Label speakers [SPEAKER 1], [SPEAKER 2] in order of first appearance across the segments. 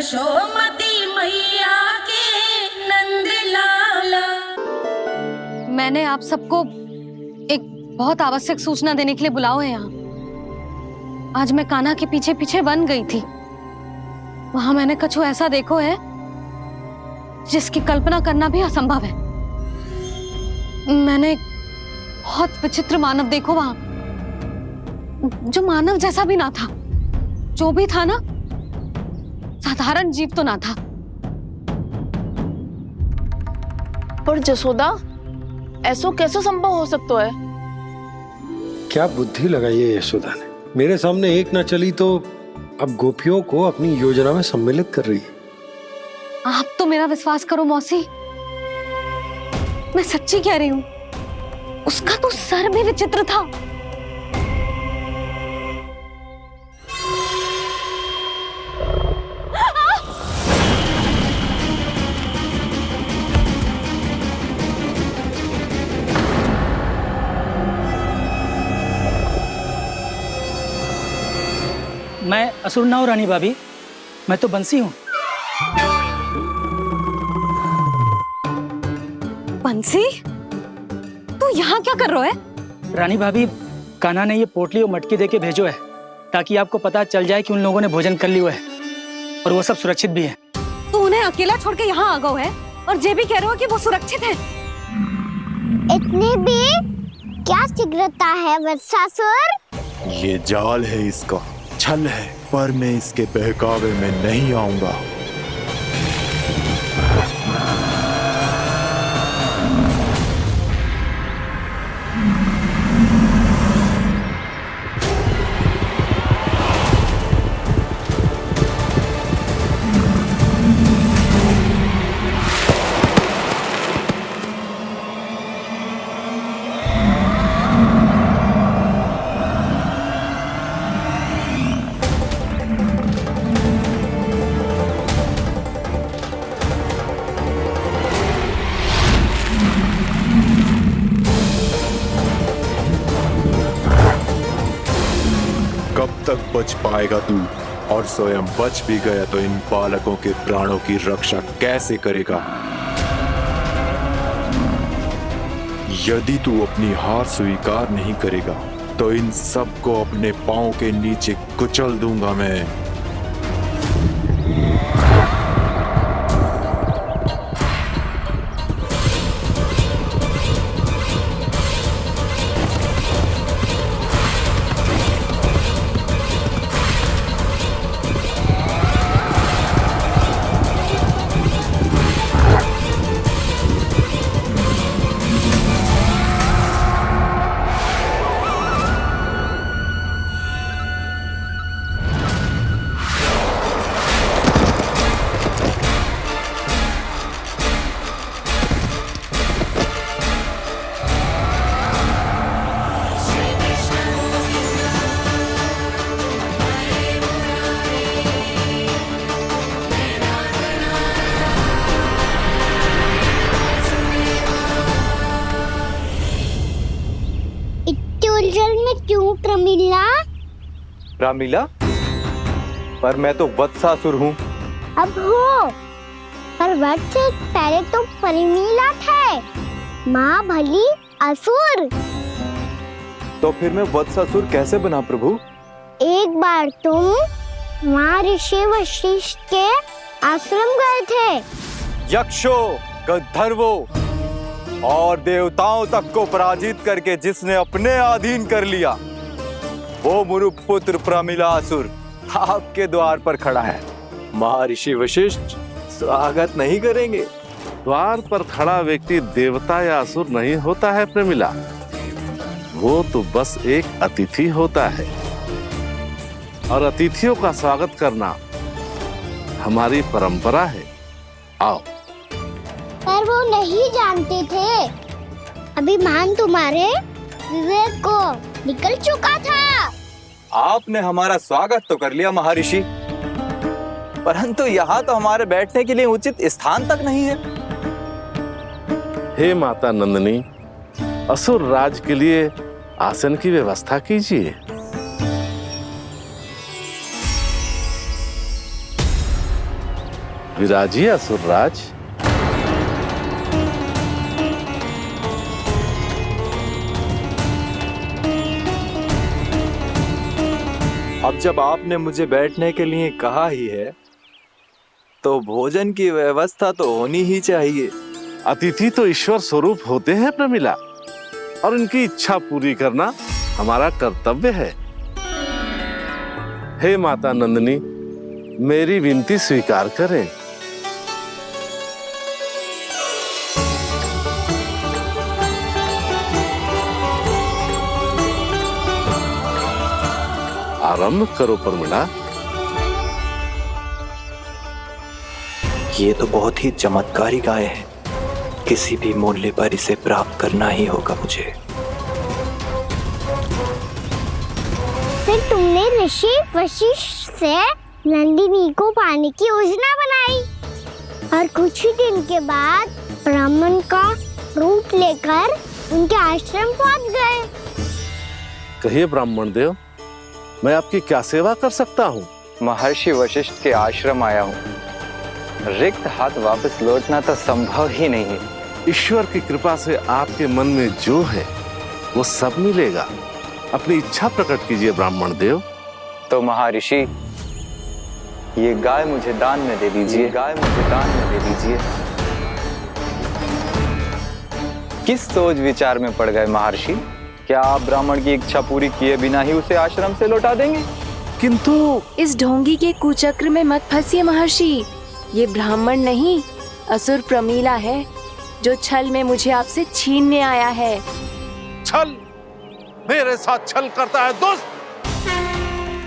[SPEAKER 1] यशोमती मैया के नंद लाला।
[SPEAKER 2] मैंने आप सबको एक बहुत आवश्यक सूचना देने के लिए बुलाओ है यहाँ। आज मैं कान्हा के पीछे पीछे वन गई थी। वहां मैंने कछु ऐसा देखो है जिसकी कल्पना करना भी असंभव है। मैंने बहुत विचित्र मानव देखो वहां, जो मानव जैसा भी ना था। जो भी था ना, साधारण जीव तो ना था।
[SPEAKER 3] पर जसोदा, ऐसा कैसे संभव हो सकता है?
[SPEAKER 4] क्या बुद्धि लगाई है यशोदा ने। मेरे सामने एक ना चली तो अब गोपियों को अपनी योजना में सम्मिलित कर रही है।
[SPEAKER 2] आप तो मेरा विश्वास करो मौसी, मैं सच्ची कह रही हूं। उसका तो सर भी विचित्र था।
[SPEAKER 5] मैं असुर ना हूं रानी भाभी, मैं तो बंसी हूं।
[SPEAKER 2] बंसी, तू यहाँ क्या कर रहा है?
[SPEAKER 5] रानी भाभी, कान्हा ने ये पोटली और मटकी देके भेजो है ताकि आपको पता चल जाए कि उन लोगों ने भोजन कर लिया है और वो सब सुरक्षित भी है।
[SPEAKER 2] तू उन्हें अकेला छोड़ के यहाँ आ गया है और ये भी कह रहे हो कि वो सुरक्षित है।
[SPEAKER 6] इतनी भी क्या शीघ्रता है वत्सासुर?
[SPEAKER 7] ये जाल है, इसका छल है, पर मैं इसके बहकावे में नहीं आऊंगा। कब तक बच पाएगा तू? और स्वयं बच भी गया तो इन बालकों के प्राणों की रक्षा कैसे करेगा? यदि तू अपनी हार स्वीकार नहीं करेगा तो इन सबको अपने पांव के नीचे कुचल दूंगा मैं।
[SPEAKER 6] उलझन में क्यों प्रमिला?
[SPEAKER 8] रामलीला, पर मैं तो वत्सासुर हूँ।
[SPEAKER 6] अब हो, पर वत्स से पहले तो प्रमिला थे। माँ भली असुर।
[SPEAKER 8] तो फिर मैं वत्सासुर कैसे बना प्रभु?
[SPEAKER 6] एक बार तुम माँ ऋषि वशिष्ठ के आश्रम गए थे।
[SPEAKER 8] यक्षों, गंधर्वों और देवताओं तक को पराजित करके जिसने अपने अधीन कर लिया, वो मुरुपुत्र प्रमिलासुर आपके द्वार पर खड़ा है। महर्षि वशिष्ठ स्वागत नहीं करेंगे।
[SPEAKER 9] द्वार पर खड़ा व्यक्ति देवता या असुर नहीं होता है प्रमिला, वो तो बस एक अतिथि होता है और अतिथियों का स्वागत करना हमारी परंपरा है। आओ।
[SPEAKER 6] पर वो नहीं जानते थे। अभिमान तुम्हारे विवेक को निकल चुका था।
[SPEAKER 8] आपने हमारा स्वागत तो कर लिया महर्षि, परंतु यहाँ तो हमारे बैठने के लिए उचित स्थान तक नहीं है।
[SPEAKER 9] हे माता नंदिनी, असुर राज के लिए आसन की व्यवस्था कीजिए। विराजिए असुरराज।
[SPEAKER 8] अब जब आपने मुझे बैठने के लिए कहा ही है तो भोजन की व्यवस्था तो होनी ही चाहिए।
[SPEAKER 9] अतिथि तो ईश्वर स्वरूप होते हैं प्रमिला, और उनकी इच्छा पूरी करना हमारा कर्तव्य है। हे माता नंदिनी, मेरी विनती स्वीकार करें। आरंभ करो प्रमिला।
[SPEAKER 10] ये तो बहुत ही चमत्कारी गाय है, किसी भी मूल्य पर इसे प्राप्त करना ही होगा मुझे।
[SPEAKER 6] फिर तुमने ऋषि वशिष्ठ से नंदिनी को पाने की योजना बनाई और कुछ ही दिन के बाद ब्राह्मण का रूप लेकर उनके आश्रम पहुंच गए।
[SPEAKER 9] कहिए ब्राह्मण देव, मैं आपकी क्या सेवा कर सकता हूँ?
[SPEAKER 8] महर्षि वशिष्ठ के आश्रम आया हूँ। रिक्त हाथ वापस लौटना तो संभव ही नहीं है।
[SPEAKER 9] ईश्वर की कृपा से आपके मन में जो है वो सब मिलेगा। अपनी इच्छा प्रकट कीजिए ब्राह्मण देव।
[SPEAKER 8] तो महर्षि, ये गाय मुझे दान में दे दीजिए। गाय मुझे दान में दे दीजिए। किस सोच विचार में पड़ गए महर्षि? क्या आप ब्राह्मण की इच्छा पूरी किए बिना ही उसे आश्रम से लौटा देंगे?
[SPEAKER 9] किंतु
[SPEAKER 1] इस ढोंगी के कुचक्र में मत फंसिए महर्षि। ये ब्राह्मण नहीं, असुर प्रमीला है, जो छल में मुझे आपसे छीनने आया है।
[SPEAKER 9] छल? मेरे साथ छल करता है दुष्ट?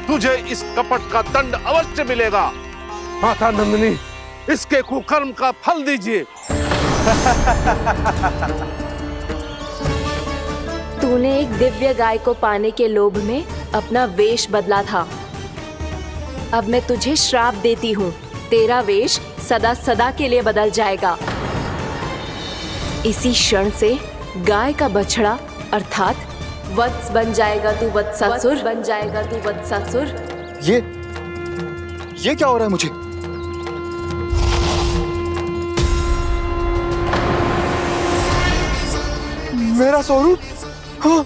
[SPEAKER 9] तुझे इस कपट का दंड अवश्य मिलेगा। माता नंदिनी, इसके कुकर्म का फल दीजिए।
[SPEAKER 1] तूने एक दिव्य गाय को पाने के लोभ में अपना वेश बदला था। अब मैं तुझे श्राप देती हूँ, तेरा वेश सदा सदा के लिए बदल जाएगा। इसी क्षण से गाय का बछड़ा अर्थात वत्स बन जाएगा तू वत्सासुर, बन जाएगा तू वत्सासुर।
[SPEAKER 10] ये क्या हो रहा है मुझे?
[SPEAKER 8] मेरा स्वरूप? हाँ।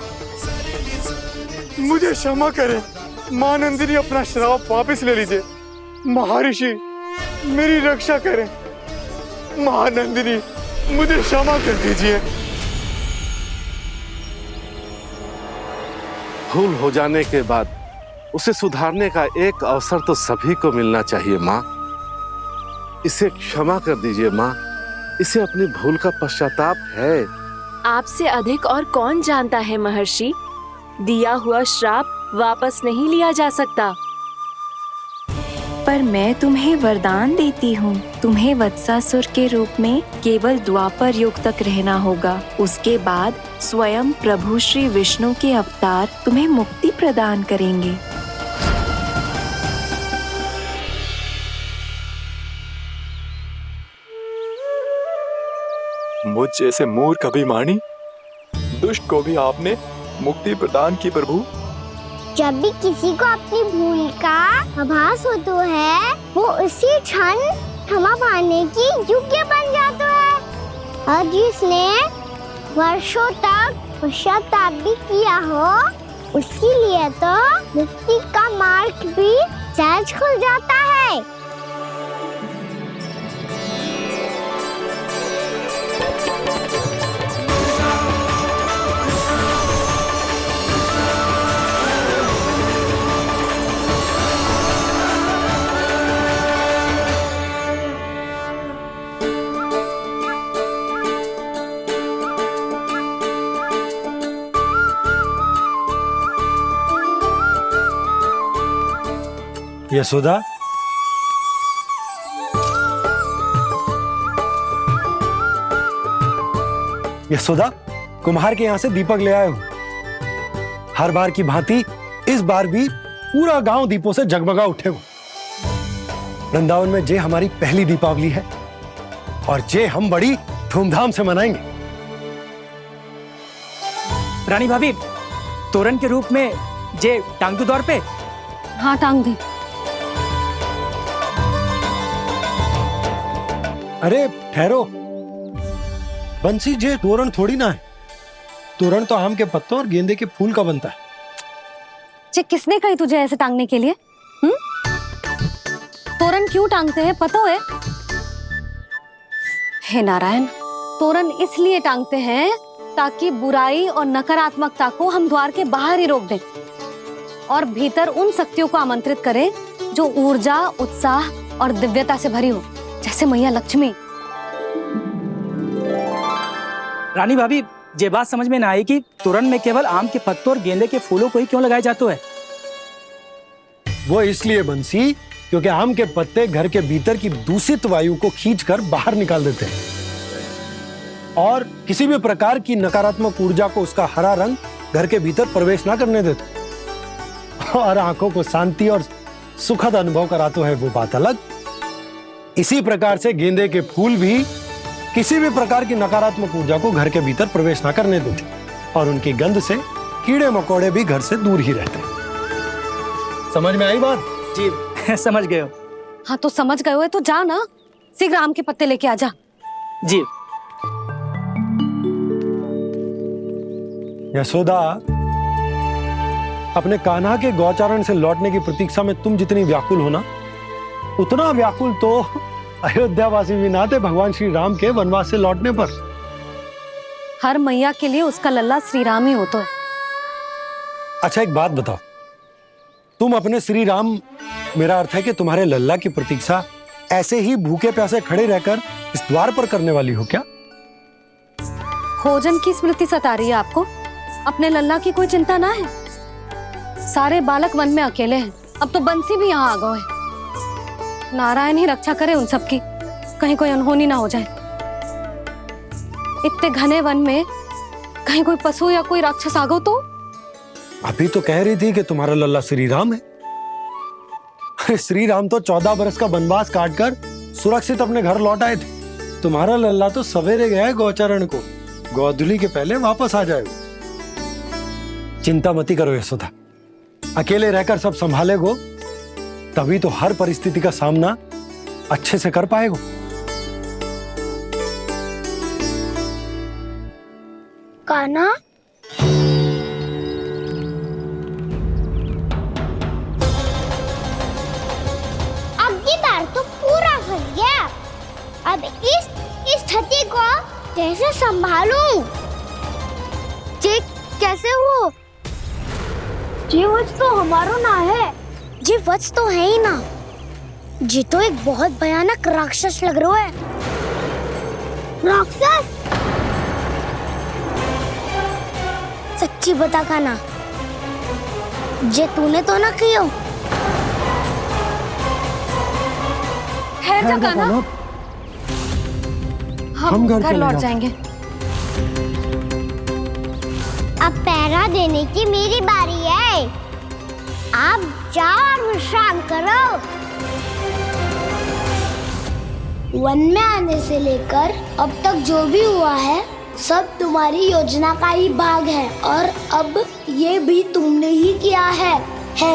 [SPEAKER 8] मुझे क्षमा करें मां नंदिनी, अपना श्राप वापस ले लीजिए। महर्षि, मेरी रक्षा करें। महानंदिनी, मुझे क्षमा कर दीजिए।
[SPEAKER 9] भूल हो जाने के बाद उसे सुधारने का एक अवसर तो सभी को मिलना चाहिए माँ। इसे क्षमा कर दीजिए माँ, इसे अपनी भूल का पश्चाताप है।
[SPEAKER 1] आपसे अधिक और कौन जानता है महर्षि, दिया हुआ श्राप वापस नहीं लिया जा सकता। पर मैं तुम्हें वरदान देती हूँ, तुम्हें वत्सासुर के रूप में केवल द्वापर युग तक रहना होगा। उसके बाद स्वयं प्रभु श्री विष्णु के अवतार तुम्हें मुक्ति प्रदान करेंगे।
[SPEAKER 8] मुझ जैसे मूर्ख अभिमानी दुष्ट को भी आपने मुक्ति प्रदान की प्रभु।
[SPEAKER 6] जब भी किसी को अपनी भूल का आभास होता है, वो उसी क्षण क्षमा पाने की योग्य बन जाता है। और जिसने वर्षों तक पश्चाताप भी किया हो, उसके लिए तो मुक्ति का मार्ग भी सहज खुल जाता है।
[SPEAKER 4] यशोदा, यशोदा, कुम्हार के यहाँ से दीपक ले आए हूं। हर बार की भांति इस बार भी पूरा गांव दीपों से जगमगा उठे हो। वृंदावन में जे हमारी पहली दीपावली है और जे हम बड़ी धूमधाम से मनाएंगे।
[SPEAKER 5] रानी भाभी, तोरण के रूप में जे टांग दो दौर पे।
[SPEAKER 2] हाँ, टांग दी।
[SPEAKER 4] अरे ठहरो, बंसी जे तोरण थोड़ी ना है। तोरण तो आम के पत्तों और गेंदे के फूल का बनता है।
[SPEAKER 2] जे किसने कही तुझे ऐसे टांगने के लिए? तोरण क्यों टांगते हैं पता है? हे नारायण, तोरण इसलिए टांगते हैं ताकि बुराई और नकारात्मकता को हम द्वार के बाहर ही रोक दें और भीतर उन शक्तियों को आमंत्रित करें जो ऊर्जा, उत्साह और दिव्यता से भरी हो, जैसे मैया लक्ष्मी।
[SPEAKER 5] रानी भाभी, ये बात समझ में ना आई कि तोरण में केवल आम के पत्तों और गेंदे के फूलों को ही क्यों लगाया जाता है?
[SPEAKER 4] वो इसलिए बंसी क्योंकि आम के पत्ते घर के भीतर की दूषित वायु को खींचकर बाहर निकाल देते हैं और किसी भी प्रकार की नकारात्मक ऊर्जा को उसका हरा रंग घर के भीतर प्रवेश ना करने देते और आंखों को शांति और सुखद अनुभव कराता है, वो बात अलग। इसी प्रकार से गेंदे के फूल भी किसी भी प्रकार की नकारात्मक ऊर्जा को घर के भीतर प्रवेश ना करने देते और उनकी गंध से कीड़े मकोड़े भी घर से दूर ही रहते हैं। समझ में आई बात?
[SPEAKER 5] जी समझ गए हो।
[SPEAKER 2] हाँ तो समझ गए हो तो जा ना, शीघ्र आम के पत्ते लेके आ जा।
[SPEAKER 5] जी।
[SPEAKER 4] यशोदा, अपने कान्हा के गौचारण से लौटने की प्रतीक्षा में तुम जितनी व्याकुल हो ना, उतना व्याकुल तो अयोध्यावासी भी ना थे भगवान श्री राम के वनवास से लौटने पर।
[SPEAKER 2] हर मैया के लिए उसका लल्ला श्री राम ही होता है।
[SPEAKER 4] अच्छा एक बात बताओ, तुम अपने श्री राम, मेरा अर्थ है कि तुम्हारे लल्ला की प्रतीक्षा ऐसे ही भूखे प्यासे खड़े रहकर इस द्वार पर करने वाली हो क्या?
[SPEAKER 2] भोजन की स्मृति सता रही है आपको? अपने लल्ला की कोई चिंता ना है। सारे बालक वन में अकेले हैं, अब तो बंसी भी यहाँ आ गए हैं। नारायण ही रक्षा करे उन सबकी, कहीं कोई अनहोनी ना हो जाए। इतने घने वन में कहीं कोई पशु या कोई राक्षस आ गो तो?
[SPEAKER 4] अभी तो कह रही थी कि तुम्हारा लल्ला श्री राम है। अरे श्री राम तो 14 बरस का वनवास काटकर सुरक्षित अपने घर लौट आए थे। तुम्हारा लल्ला तो सवेरे गया है गौचरण को, गोधूली के पहले वापस आ जाएगा। चिंता मती करो यशोदा, अकेले रहकर सब संभालेगो तभी तो हर परिस्थिति का सामना अच्छे से कर पाएगो।
[SPEAKER 6] कान्हा, अब की बार तो पूरा फंस गया। अब इस स्थिति को कैसे संभालूं? जी कैसे हो? जी वच तो हमारो ना है। जी वच तो है ही ना। जी तो एक बहुत भयानक राक्षस लग रहा है। राक्षस? सच्ची बता कान्हा, जे तूने तो ना कियो?
[SPEAKER 2] है जा कान्हा, हम घर लौट जाएंगे।
[SPEAKER 6] अब पहरा देने की मेरी बारी है। आप जाओ और विश्राम करो। वन में आने से लेकर अब तक जो भी हुआ है सब तुम्हारी योजना का ही भाग है और अब ये भी तुमने ही किया है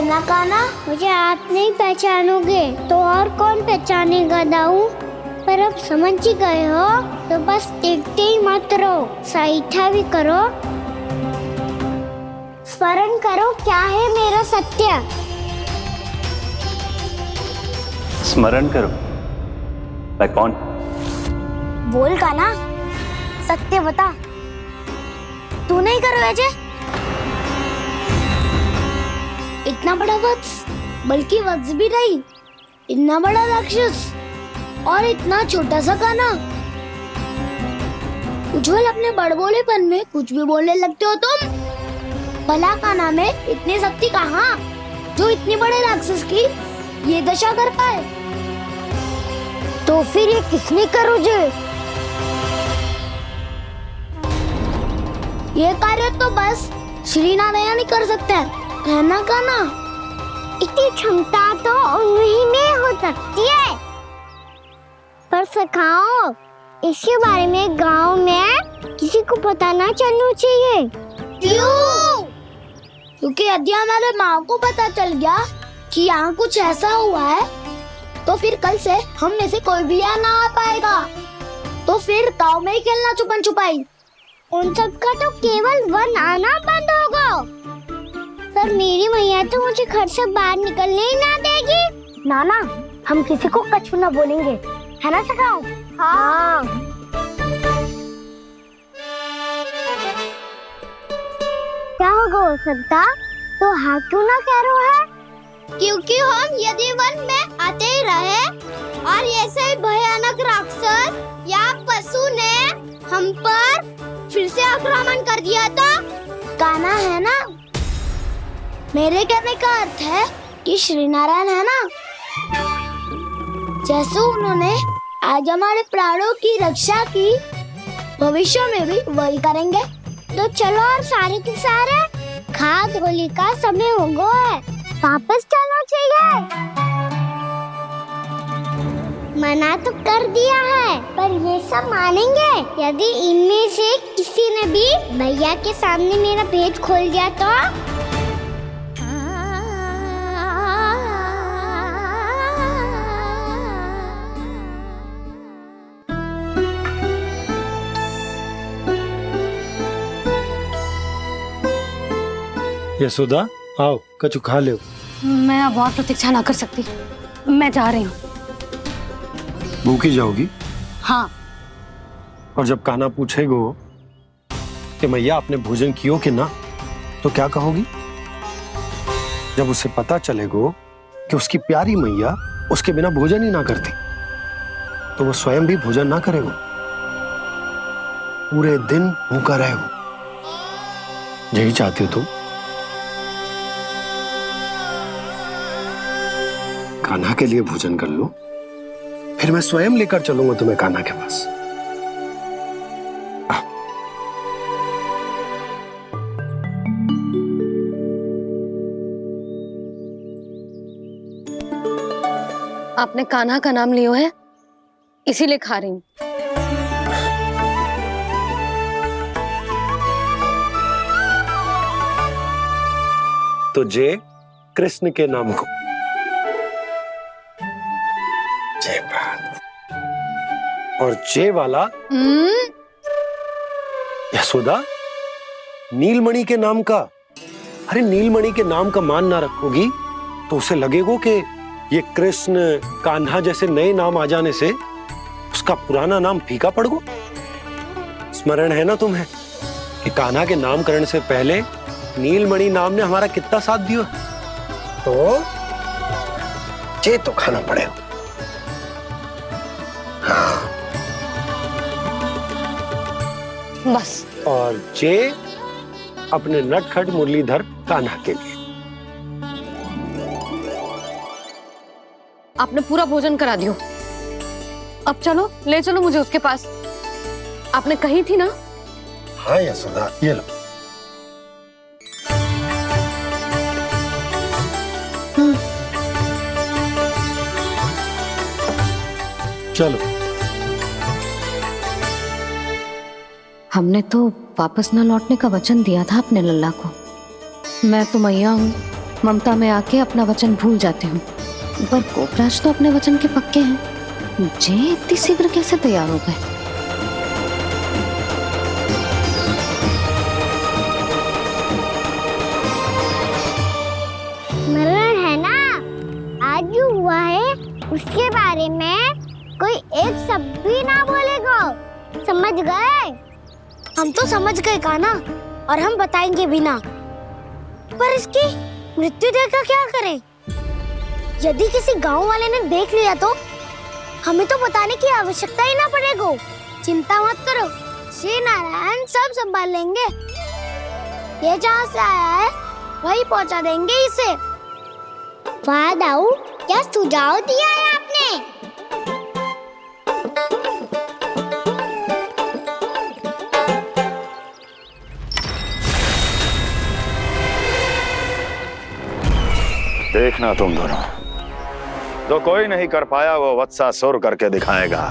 [SPEAKER 6] ना कान्हा? मुझे आप नहीं पहचानोगे तो और कौन पहचानेगा दाऊ? पर अब समझ ही गए हो तो बस देखते ही मत रहो, सईठा भी करो, स्मरण करो क्या है मेरा सत्य।
[SPEAKER 10] स्मरण करो? मैं कौन?
[SPEAKER 6] बोल कान्हा, सत्य बता। तू नहीं करो अजय? इतना बड़ा वत्स, बल्कि वत्स भी नहीं, इतना बड़ा राक्षस और इतना छोटा सा कान्हा। उज्जवल अपने बड़बोलेपन में कुछ भी बोलने लगते हो तुम। भला कान्हा में इतनी शक्ति कहाँ जो इतने बड़े राक्षस की ये दशा कर पाए? तो फिर ये किसने करो जे? ये कार्य तो बस श्री नारायण ही कर सकते हैं, है ना कान्हा? इतनी क्षमता तो उन्हीं में हो सकती है, पर सिखाओ इसके बारे में गांव में किसी को पता ना चलना चाहिए। क्यों? क्योंकि यदि हमारे माँ को पता चल गया कि यहाँ कुछ ऐसा हुआ है तो फिर कल से हम में से कोई भी यहाँ ना आ पाएगा। तो फिर गाँव में ही खेलना छुपन छुपाई। उन सबका तो केवल वन आना बंद होगा। पर मेरी मैया तो मुझे घर से बाहर निकलने ही ना देगी। नाना, हम किसी को कछु ना बोलेंगे, है ना सखाओ? हाँ। क्या होगा हो सकता? तो हाँ क्यों ना कह रहा है? क्योंकि हम यदि वन में आते ही रहे और ऐसे ही भयानक राक्षस या पशु ने हम पर फिर से आक्रमण कर दिया तो कान्हा है ना, मेरे कहने का अर्थ है कि श्री नारायण है ना, जैसे उन्होंने आज हमारे प्राणों की रक्षा की, भविष्य में भी वही करेंगे। तो चलो और सारे के सारे खाद होली का समय हो गया है, वापस चलो चाहिए। मना तो कर दिया है, पर ये सब मानेंगे यदि इनमें से किसी ने भी भैया के सामने मेरा पेट खोल दिया तो?
[SPEAKER 4] यशोदा, आओ कछु खा ले।
[SPEAKER 2] मैं अब और प्रतीक्षा ना कर सकती, मैं जा रही हूँ।
[SPEAKER 4] भूखी जाओगी?
[SPEAKER 2] हाँ।
[SPEAKER 4] और जब कान्हा पूछेगो कि मैया आपने भोजन कियो कि ना, तो क्या कहोगी? जब उसे पता चलेगो कि उसकी प्यारी मैया उसके बिना भोजन ही ना करती, तो वो स्वयं भी भोजन ना करेगो, पूरे दिन भूखा रहेगो। यही चाहती हो तुम? कान्हा के लिए भोजन कर लो, फिर मैं स्वयं लेकर चलूंगा तुम्हें कान्हा के पास।
[SPEAKER 2] आपने कान्हा का नाम लियो है, इसीलिए खा रही हूँ।
[SPEAKER 4] तो जय कृष्ण के नाम को। जय बात। और जय वाला यशोदा, नीलमणि के नाम का। अरे नीलमणि के नाम का मान ना रखोगी तो उसे लगेगो कि ये कृष्ण कान्हा जैसे नए नाम आ जाने से उसका पुराना नाम फीका पड़ गो। स्मरण है ना तुम्हें कि कान्हा के नामकरण से पहले नीलमणि नाम ने हमारा कितना साथ दिया? तो जे तो खाना पड़ेगा। हाँ।
[SPEAKER 2] बस।
[SPEAKER 4] और जे अपने नटखट मुरलीधर कान्हा के लिए।
[SPEAKER 2] आपने पूरा भोजन करा दियो, अब चलो, ले चलो मुझे उसके पास। आपने कही थी ना?
[SPEAKER 4] हाँ यशोदा, ये लो। चलो।
[SPEAKER 2] हमने तो वापस न लौटने का वचन दिया था अपने लल्ला को। मैं तो मैया हूँ, ममता में आके अपना वचन भूल जाती हूँ, पर गोपराज तो अपने वचन के पक्के हैं। जे इतनी शीघ्र कैसे तैयार हो गए?
[SPEAKER 6] मरण है ना, आज जो हुआ है उसके बारे में कोई एक शब्द भी ना बोलेगा, समझ गए? हम तो समझ गए कान्हा, और हम बताएंगे भी ना। पर इसकी मृत्यु देखकर क्या करें? यदि किसी गांव वाले ने देख लिया तो हमें तो बताने की आवश्यकता ही ना पड़ेगा। चिंता मत करो, श्री नारायण सब संभाल लेंगे। ये जहाँ से आया है वही पहुँचा देंगे इसे। वाह दाऊ, क्या सुझाव दिया है आपने?
[SPEAKER 7] देखना तुम दोनों, जो कोई नहीं कर पाया वो वत्सासुर करके दिखाएगा,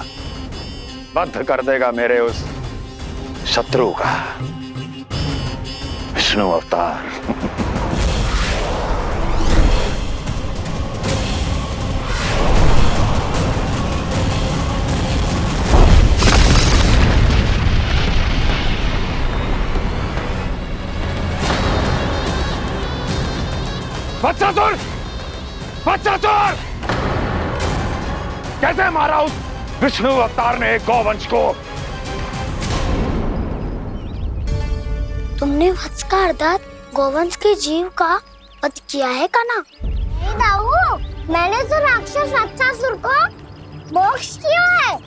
[SPEAKER 7] बद्ध कर देगा मेरे उस शत्रु का विष्णु अवतार। वत्सासुर! वत्सासुर! कैसे मारा उस विष्णु अवतार ने गौवंश को?
[SPEAKER 6] तुमने वत्स का अर्थात गौवंश के जीव का वध किया है कान्हा? नहीं दाऊ, मैंने तो राक्षस वत्सासुर को मोक्ष किया है।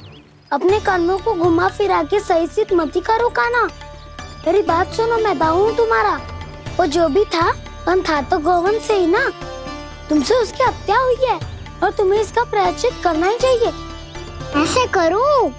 [SPEAKER 6] अपने कर्मों को घुमा फिरा के सही सिद्ध मत करो कान्हा। मेरी बात सुनो, मैं दाऊ हूँ तुम्हारा। वो जो भी था था तो गौवंश से ही ना। तुमसे उसकी हत्या हुई है और तुम्हें इसका प्रायश्चित करना ही चाहिए। ऐसे करूं